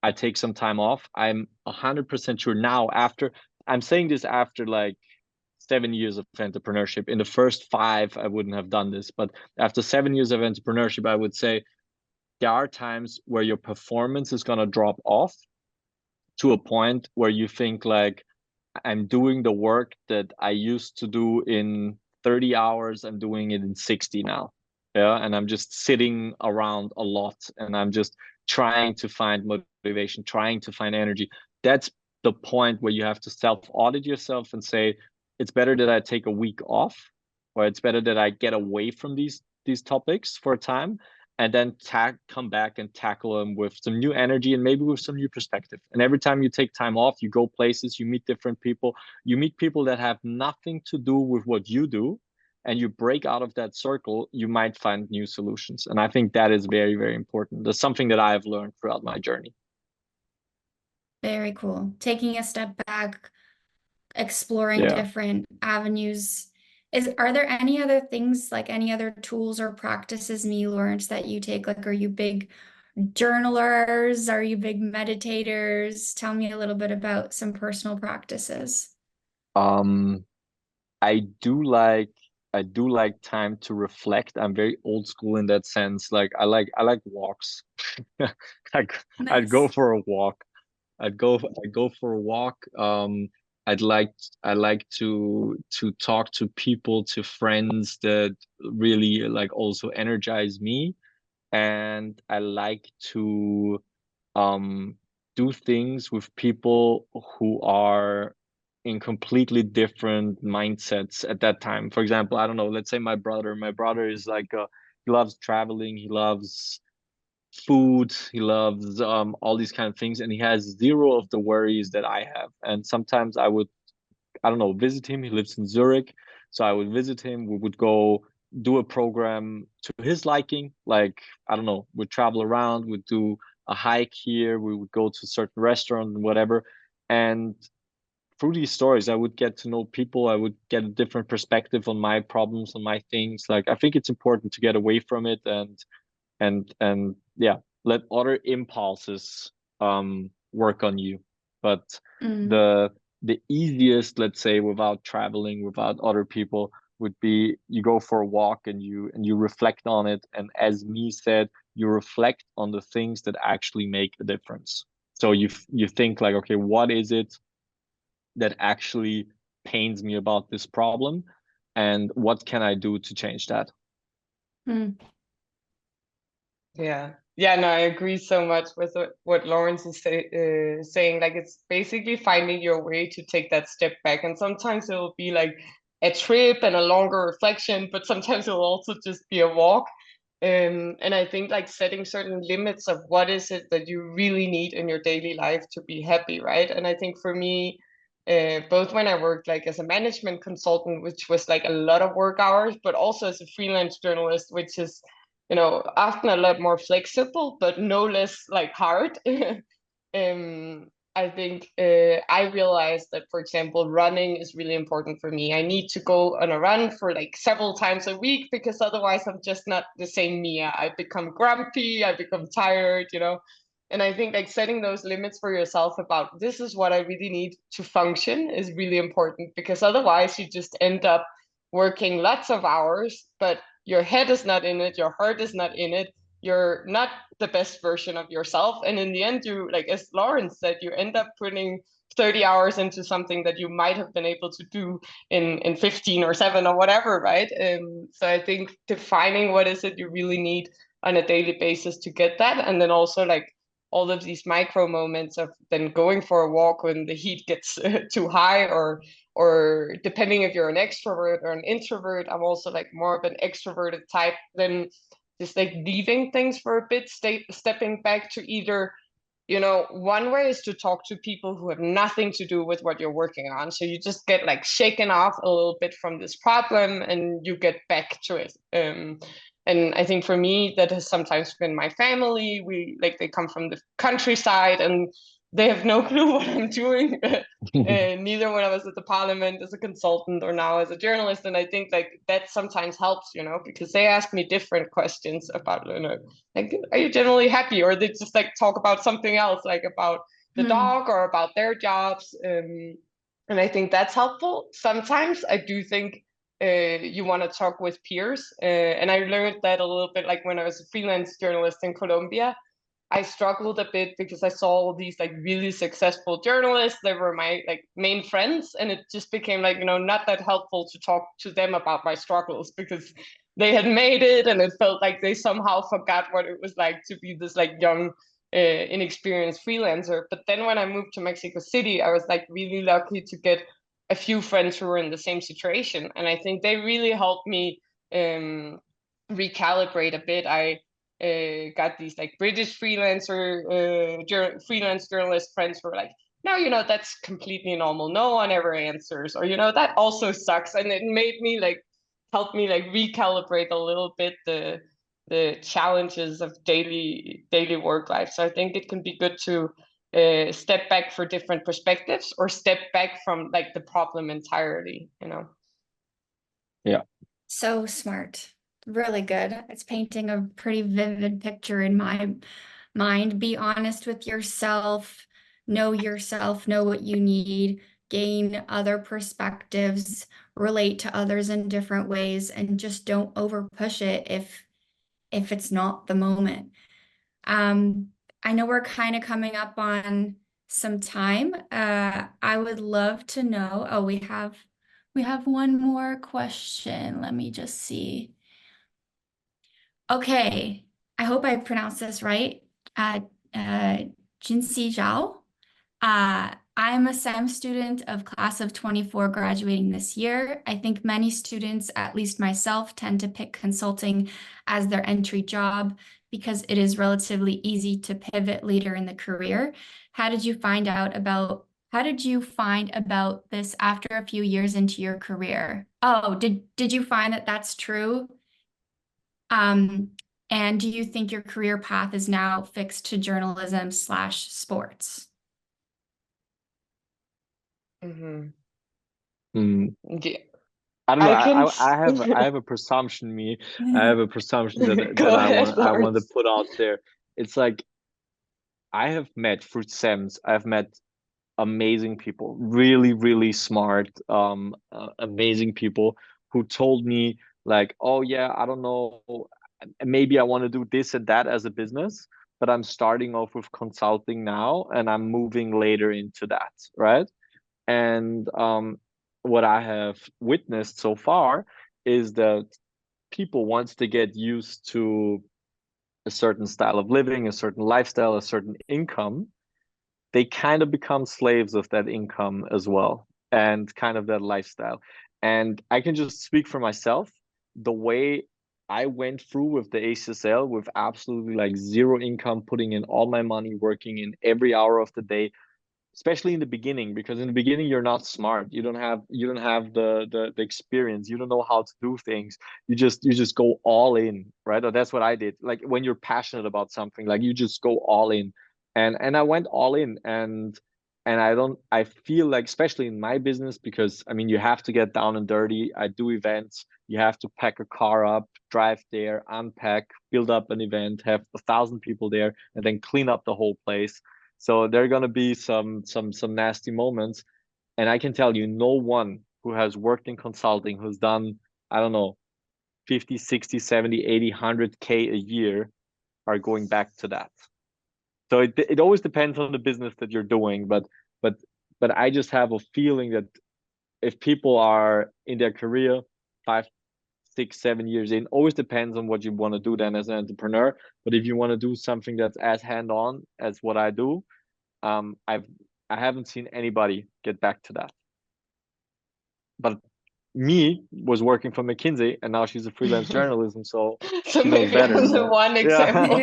Speaker 3: I take some time off, I'm 100% sure now, after, I'm saying this after like 7 years of entrepreneurship. In the first 5, I wouldn't have done this, but after 7 years of entrepreneurship, I would say there are times where your performance is going to drop off to a point where you think like, I'm doing the work that I used to do in 30 hours, I'm doing it in 60 now. Yeah. And I'm just sitting around a lot, and I'm just trying to find motivation, trying to find energy. That's the point where you have to self-audit yourself and say, it's better that I take a week off, or it's better that I get away from these topics for a time, and then come back and tackle them with some new energy and maybe with some new perspective. And every time you take time off, you go places, you meet different people, you meet people that have nothing to do with what you do, and you break out of that circle, you might find new solutions. And I think that is very, very important. That's something that I have learned throughout my journey.
Speaker 2: Very cool. Taking a step back, exploring
Speaker 3: Yeah.
Speaker 2: different avenues. Are there any other things, like any other tools or practices, me, Lawrence, that you take? Like, are you big journalers? Are you big meditators? Tell me a little bit about some personal practices.
Speaker 3: Um, I do like time to reflect. I'm very old school in that sense. Like I like walks. I'd, I'd go
Speaker 2: Nice.
Speaker 3: for a walk. I'd go for a walk. I'd like I like to talk to people, to friends that really like also energize me. And I like to um do things with people who are in completely different mindsets at that time. For example, I don't know, let's say my brother is like he loves traveling, he loves food, he loves all these kind of things, and he has zero of the worries that I have. And sometimes I would, I don't know, visit him. He lives in Zurich, so I would visit him. We would go do a program to his liking, like, I don't know, we'd travel around, we'd do a hike here, we would go to a certain restaurant and whatever. And through these stories, I would get to know people. I would get a different perspective on my problems, on my things. Like, I think it's important to get away from it and yeah, let other impulses work on you. But the easiest, let's say, without traveling, without other people, would be you go for a walk and you reflect on it. And as me said, you reflect on the things that actually make a difference. So you think like, okay, what is it that actually pains me about this problem, and what can I do to change that?
Speaker 4: Yeah, no, I agree so much with what Lawrence is saying. Like, it's basically finding your way to take that step back. And sometimes it'll be like a trip and a longer reflection, but sometimes it'll also just be a walk. And I think like setting certain limits of what is it that you really need in your daily life to be happy, right? And I think for me, both when I worked like as a management consultant, which was like a lot of work hours, but also as a freelance journalist, which is, you know, often a lot more flexible, but no less like hard. I think I realized that, for example, running is really important for me. I need to go on a run for like several times a week, because otherwise I'm just not the same Mia. I become grumpy, I become tired, you know. And I think like setting those limits for yourself about this is what I really need to function is really important, because otherwise you just end up working lots of hours, but your head is not in it, your heart is not in it, you're not the best version of yourself. And in the end, you, like as Lawrence said, you end up putting 30 hours into something that you might have been able to do in 15 or 7 or whatever, right? So I think defining what is it you really need on a daily basis to get that, and then also like all of these micro moments of then going for a walk when the heat gets too high, or depending if you're an extrovert or an introvert. I'm also like more of an extroverted type, then just like leaving things for a bit, stepping back to either, you know, one way is to talk to people who have nothing to do with what you're working on. So you just get like shaken off a little bit from this problem and you get back to it. And I think for me, that has sometimes been my family. They come from the countryside and they have no clue what I'm doing. Neither when I was at the parliament as a consultant or now as a journalist. And I think like that sometimes helps, you know, because they ask me different questions about, you know, like, are you generally happy? Or they just like talk about something else, like about the dog or about their jobs. And I think that's helpful. Sometimes I do think you want to talk with peers. And I learned that a little bit, like when I was a freelance journalist in Colombia. I struggled a bit because I saw all these like really successful journalists. They were my like main friends, and it just became like, you know, not that helpful to talk to them about my struggles because they had made it, and it felt like they somehow forgot what it was like to be this like young, inexperienced freelancer. But then when I moved to Mexico City, I was like really lucky to get a few friends who were in the same situation, and I think they really helped me recalibrate a bit. I got these like British freelance journalist friends who were like, no, you know, that's completely normal. No one ever answers, or, you know, that also sucks. And it made me like, help me like recalibrate a little bit the challenges of daily work life. So I think it can be good to step back for different perspectives, or step back from like the problem entirely, you know?
Speaker 3: Yeah.
Speaker 2: So smart. Really good. It's painting a pretty vivid picture in my mind. Be honest with yourself, know what you need, gain other perspectives, relate to others in different ways, and just don't over push it if it's not the moment. I know we're kind of coming up on some time. I would love to know. Oh, we have one more question. Let me just see. Okay, I hope I pronounced this right. Jinxi Zhao. I'm a CEMS student of class of 24 graduating this year. I think many students, at least myself, tend to pick consulting as their entry job because it is relatively easy to pivot later in the career. How did you find about this after a few years into your career? Oh, did you find that that's true? And do you think your career path is now fixed to journalism/sports?
Speaker 4: Mhm.
Speaker 3: Yeah.
Speaker 4: Yeah,
Speaker 3: I don't know.
Speaker 4: I can.
Speaker 3: I have a presumption. I have a presumption
Speaker 4: Go
Speaker 3: that
Speaker 4: ahead,
Speaker 3: I want to
Speaker 4: Lawrence.
Speaker 3: put out there. It's like I have met through CEMS. I've met amazing people, really, really smart, amazing people who told me like, oh yeah, I don't know, maybe I want to do this and that as a business, but I'm starting off with consulting now and I'm moving later into that, right? And what I have witnessed so far is that people, once they get used to a certain style of living, a certain lifestyle, a certain income, they kind of become slaves of that income as well and kind of that lifestyle. And I can just speak for myself. The way I went through with the ACSL with absolutely like zero income, putting in all my money, working in every hour of the day, especially in the beginning, because in the beginning you're not smart, you don't have the experience, you don't know how to do things, you just go all in, right? Or that's what I did. Like when you're passionate about something, like you just go all in. And I went all in. And I feel like, especially in my business, because I mean you have to get down and dirty. I do events, you have to pack a car up, drive there, unpack, build up an event, have 1,000 people there, and then clean up the whole place. So there are going to be some nasty moments. And I can tell you, no one who has worked in consulting, who's done, I don't know, 50, 60, 70, 80, 100K a year are going back to that. So it always depends on the business that you're doing. But but I just have a feeling that if people are in their career 5, 6, 7 years in, always depends on what you want to do then as an entrepreneur. But if you want to do something that's as hand-on as what I do, I haven't seen anybody get back to that. But me was working for McKinsey, and now she's a freelance journalism, so
Speaker 4: So
Speaker 3: she knows
Speaker 4: maybe
Speaker 3: better,
Speaker 4: I'm
Speaker 3: you
Speaker 4: the
Speaker 3: know.
Speaker 4: one example.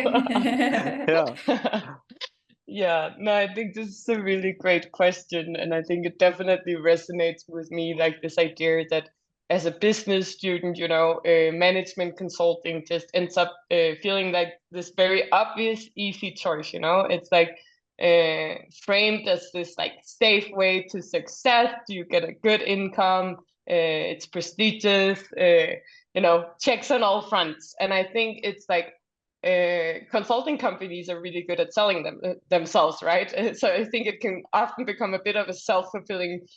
Speaker 3: Yeah.
Speaker 4: Yeah, no, I think this is a really great question. And I think it definitely resonates with me, like this idea that as a business student, management consulting just ends up feeling like this very obvious, easy choice. It's like framed as this like safe way to success. You get a good income, it's prestigious, checks on all fronts. And I think it's like consulting companies are really good at selling themselves, right? So I think it can often become a bit of a self-fulfilling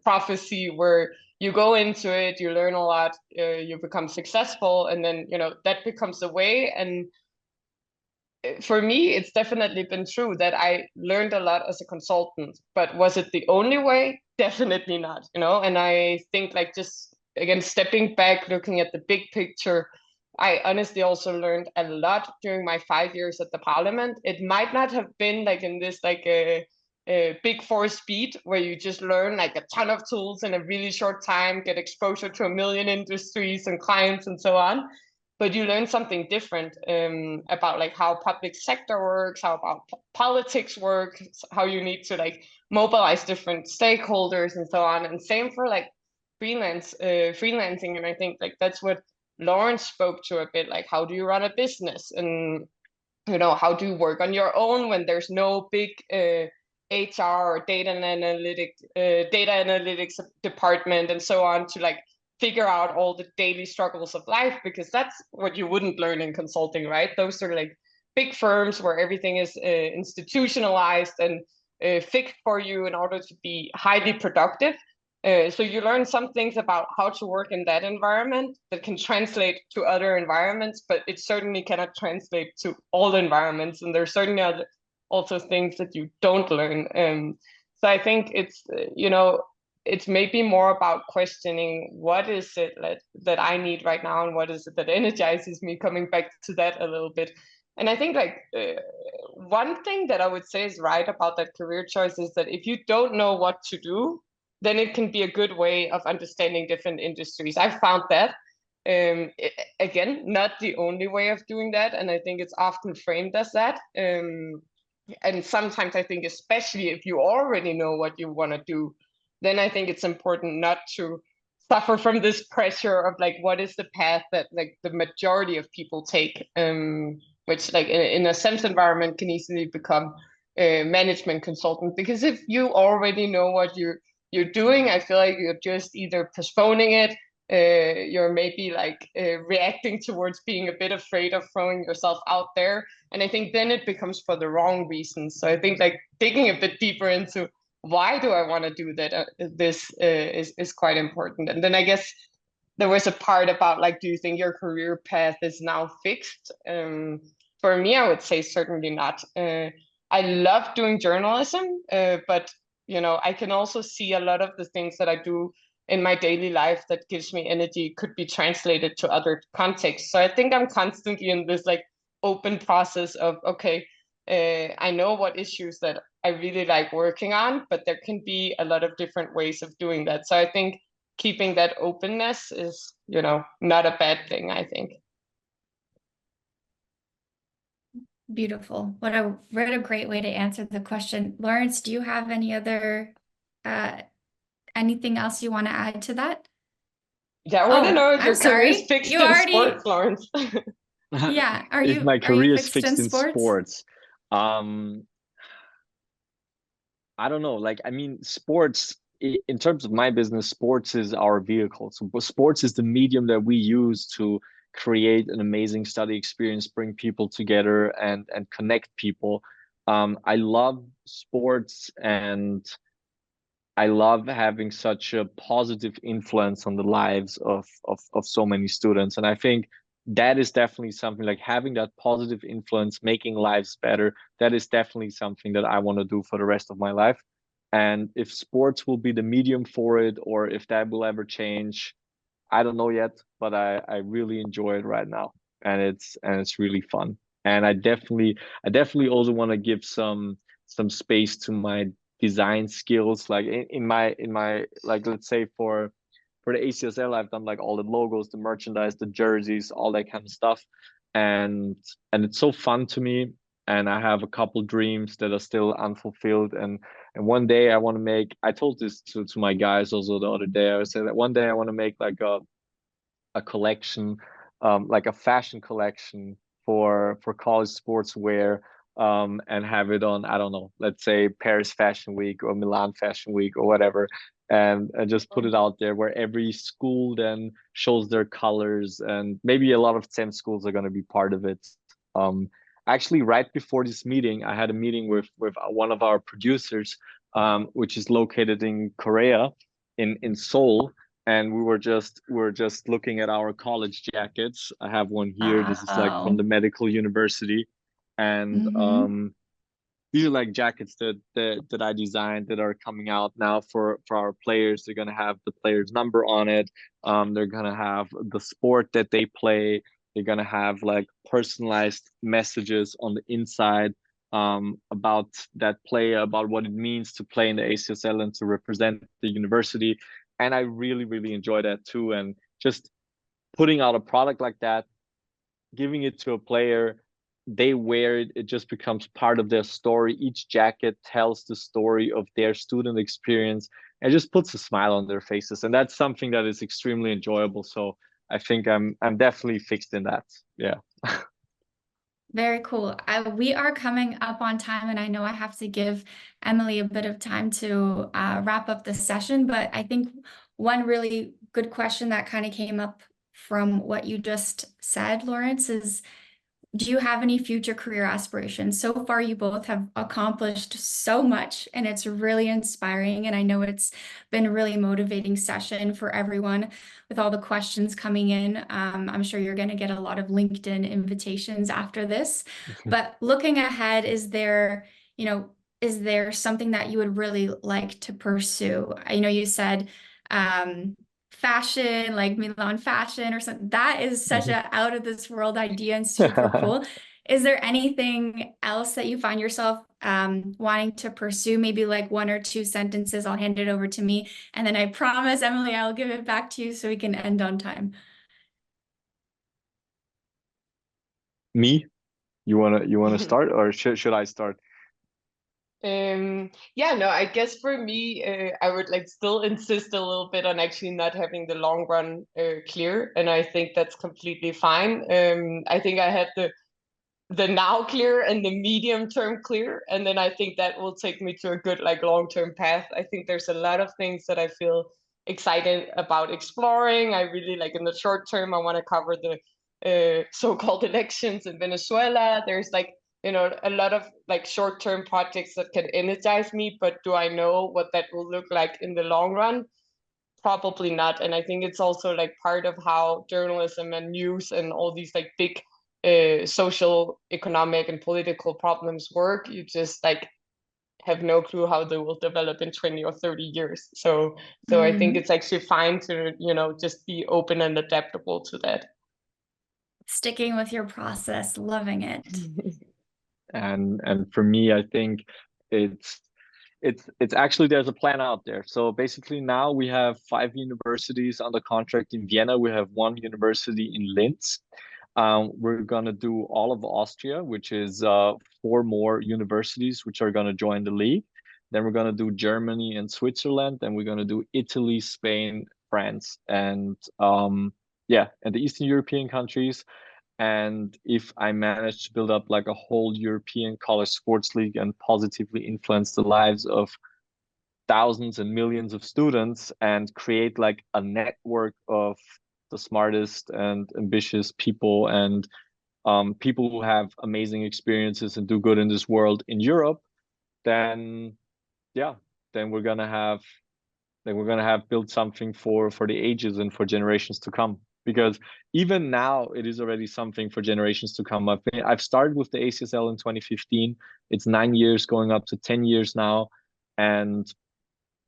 Speaker 4: prophecy where you go into it, you learn a lot, you become successful, and then that becomes the way. And for me, it's definitely been true that I learned a lot as a consultant, but was it the only way? Definitely not, And I think like just again stepping back, looking at the big picture, I honestly also learned a lot during my 5 years at the parliament. It might not have been like in this like a big four speed where you just learn like a ton of tools in a really short time, get exposure to a million industries and clients and so on, but you learn something different about like how public sector works, how about politics work, how you need to like mobilize different stakeholders and so on. And same for like freelancing. And I think like that's what Lawrence spoke to a bit, like how do you run a business, and how do you work on your own when there's no big HR or data analytics department and so on to like figure out all the daily struggles of life, because that's what you wouldn't learn in consulting, right? Those are like big firms where everything is institutionalized and fixed for you in order to be highly productive. So you learn some things about how to work in that environment that can translate to other environments, but it certainly cannot translate to all environments. And there's certainly also things that you don't learn. So I think it's maybe more about questioning what is it that I need right now, and what is it that energizes me, coming back to that a little bit. And I think like one thing that I would say is right about that career choice is that if you don't know what to do, then it can be a good way of understanding different industries. I found that Again, not the only way of doing that, and I think it's often framed as that. And sometimes I think, especially if you already know what you want to do, then I think it's important not to suffer from this pressure of like, what is the path that like the majority of people take, which like in a CEMS environment can easily become a management consultant. Because if you already know what you're doing, I feel like you're just either postponing it, you're maybe like reacting towards being a bit afraid of throwing yourself out there. And I think then it becomes for the wrong reasons. So I think like digging a bit deeper into why do I want to do that, this is quite important. And then I guess there was a part about like, do you think your career path is now fixed? For me, I would say certainly not. I love doing journalism, but you know, I can also see a lot of the things that I do in my daily life that gives me energy could be translated to other contexts. So I think I'm constantly in this like open process of, okay, I know what issues that I really like working on, but there can be a lot of different ways of doing that. So I think keeping that openness is, you know, not a bad thing, I think.
Speaker 2: Beautiful. What a great way to answer the question. Lawrence, do you have any other anything else you want to add to that?
Speaker 4: Yeah, I want to know if
Speaker 2: I'm
Speaker 4: your career is
Speaker 2: sorry.
Speaker 4: fixed
Speaker 2: You
Speaker 4: in
Speaker 2: already,
Speaker 4: sports, Lawrence.
Speaker 2: yeah.
Speaker 3: If my
Speaker 2: Are you
Speaker 3: career is
Speaker 2: fixed in
Speaker 3: fixed in
Speaker 2: sports?
Speaker 3: sports, I don't know. Like, I mean, sports, in terms of my business, sports is our vehicle. So sports is the medium that we use to create an amazing study experience, bring people together and connect people. I love sports, and I love having such a positive influence on the lives of so many students. And I think that is definitely something, like having that positive influence, making lives better. That is definitely something that I want to do for the rest of my life. And if sports will be the medium for it, or if that will ever change, I don't know yet, but I really enjoy it right now. And it's really fun. And I definitely also want to give some space to my design skills. Like in my like, let's say for the ACSL, I've done like all the logos, the merchandise, the jerseys, all that kind of stuff. And it's so fun to me. And I have a couple dreams that are still unfulfilled. And one day I want to make, I told this to my guys also the other day. I said that one day I want to make like a collection, like a fashion collection for college sportswear, and have it on, I don't know, let's say Paris Fashion Week or Milan Fashion Week or whatever, and just put it out there where every school then shows their colors, and maybe a lot of CEM schools are going to be part of it. Actually, right before this meeting, I had a meeting with one of our producers, which is located in Korea, in Seoul, and we were just looking at our college jackets. I have one here. This is like from
Speaker 2: Wow.
Speaker 3: the medical university, and these are like jackets that I designed that are coming out now for our players. They're gonna have the player's number on it. They're gonna have the sport that they play. They're gonna have like personalized messages on the inside, about that player, about what it means to play in the ACSL and to represent the university. And I really, really enjoy that too. And just putting out a product like that, giving it to a player, they wear it, it just becomes part of their story. Each jacket tells the story of their student experience and just puts a smile on their faces. And that's something that is extremely enjoyable. So I think I'm definitely fixed in that. Yeah.
Speaker 2: Very cool. We are coming up on time, and I know I have to give Emily a bit of time to wrap up the session, but I think one really good question that kind of came up from what you just said, Lawrence, is do you have any future career aspirations? So far, you both have accomplished so much, and it's really inspiring. And I know it's been a really motivating session for everyone with all the questions coming in. I'm sure you're going to get a lot of LinkedIn invitations after this. But looking ahead, is there something that you would really like to pursue? I know you said fashion, like Milan fashion or something. That is such a out of this world idea and super cool. Is there anything else that you find yourself wanting to pursue? Maybe like one or two sentences. I'll hand it over to me. And then I promise, Emily, I'll give it back to you so we can end on time.
Speaker 3: Me? You wanna start, or should I start?
Speaker 4: Yeah, no, I guess for me, I would like still insist a little bit on actually not having the long run clear, and I think that's completely fine. I think I had the now clear and the medium term clear, and then I think that will take me to a good like long term path. I think there's a lot of things that I feel excited about exploring. I really like in the short term I want to cover the so-called elections in Venezuela. There's like, you know, a lot of like short-term projects that can energize me, but do I know what that will look like in the long run? Probably not. And I think it's also like part of how journalism and news and all these like big social, economic, and political problems work. You just like have no clue how they will develop in 20 or 30 years. So I think it's actually fine to, you know, just be open and adaptable to that.
Speaker 2: Sticking with your process, loving it.
Speaker 3: And for me, I think it's it's actually, there's a plan out there. So basically now we have 5 universities under contract in Vienna. We have 1 university in Linz. We're gonna do all of Austria, which is 4 more universities which are gonna join the league. Then we're gonna do Germany and Switzerland. Then we're gonna do Italy, Spain, France, and yeah, and the Eastern European countries. And if I manage to build up like a whole European college sports league and positively influence the lives of thousands and millions of students and create like a network of the smartest and ambitious people and people who have amazing experiences and do good in this world in Europe, then yeah, then we're gonna have built something for the ages and for generations to come. Because even now, it is already something for generations to come. I've started with the ACSL in 2015. It's 9 years, going up to 10 years now. And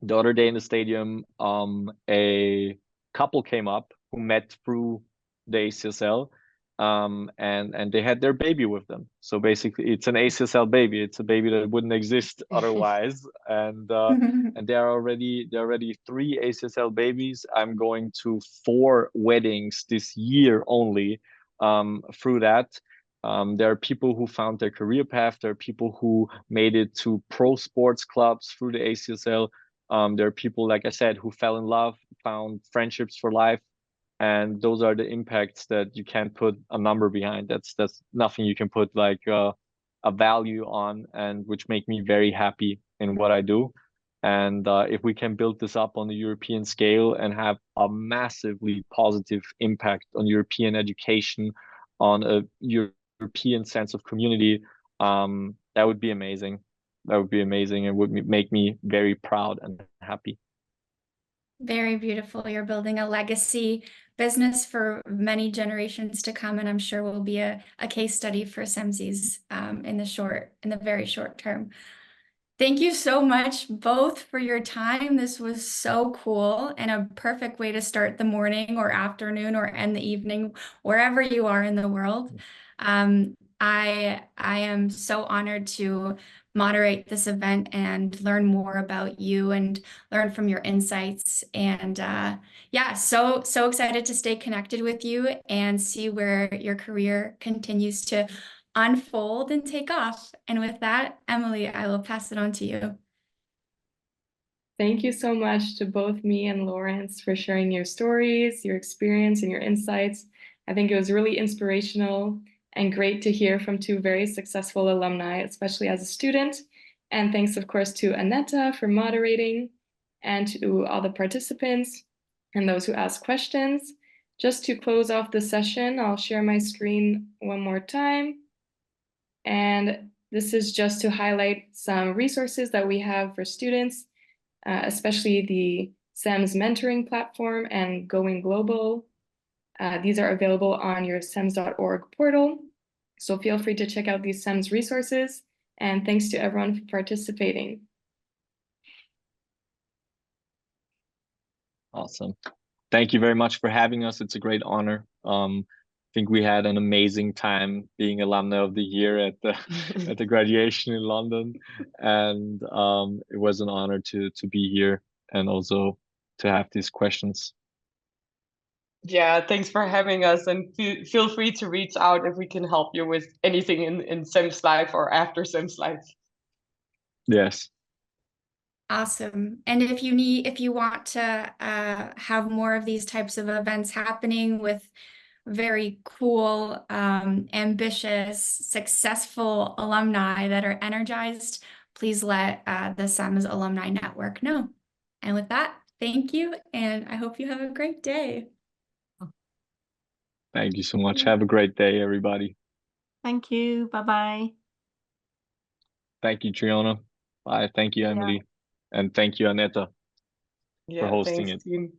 Speaker 3: the other day in the stadium, a couple came up who met through the ACSL, and they had their baby with them. So basically, it's an ACSL baby. It's a baby that wouldn't exist otherwise, and there are already 3 ACSL babies. I'm going to 4 weddings this year only, through that. There are people who found their career path. There are people who made it to pro sports clubs through the ACSL. There are people, like I said, who fell in love, found friendships for life, and those are the impacts that you can't put a number behind. That's nothing you can put like a value on, and which make me very happy in what I do. And if we can build this up on the European scale and have a massively positive impact on European education, on a European sense of community, that would be amazing. That would be amazing and would make me very proud and happy.
Speaker 2: Very beautiful. You're building a legacy business for many generations to come, and I'm sure will be a case study for CEMSIs in the very short term. Thank you so much both for your time. This was so cool and a perfect way to start the morning or afternoon or end the evening, wherever you are in the world. I am so honored to moderate this event and learn more about you and learn from your insights. And yeah, so excited to stay connected with you and see where your career continues to unfold and take off. And with that, Emily, I will pass it on to you.
Speaker 1: Thank you so much to both me and Lawrence for sharing your stories, your experience, and your insights. I think it was really inspirational and great to hear from 2 very successful alumni, especially as a student. And thanks, of course, to Aneta for moderating, and to all the participants and those who asked questions. Just to close off the session, I'll share my screen one more time. And this is just to highlight some resources that we have for students, especially the CEMS mentoring platform and Going Global. These are available on your CEMS.org portal. So feel free to check out these CEMS resources. And thanks to everyone for participating.
Speaker 3: Awesome. Thank you very much for having us. It's a great honor. I think we had an amazing time being Alumni of the Year at the at the graduation in London, and it was an honor to be here and also to have these questions.
Speaker 4: Yeah, thanks for having us, and feel free to reach out if we can help you with anything in CEMS Life or after CEMS Life.
Speaker 3: Yes.
Speaker 2: Awesome. And if you want to have more of these types of events happening with very cool, ambitious, successful alumni that are energized, please let the CEMS Alumni Network know. And with that, thank you, and I hope you have a great day.
Speaker 3: Thank you so much. Have a great day, everybody.
Speaker 5: Thank you. Bye-bye.
Speaker 3: Thank you, Triona. Bye. Thank you, Emily. And thank you, Aneta, for
Speaker 4: Yeah,
Speaker 3: hosting
Speaker 4: thanks,
Speaker 3: it.
Speaker 4: team.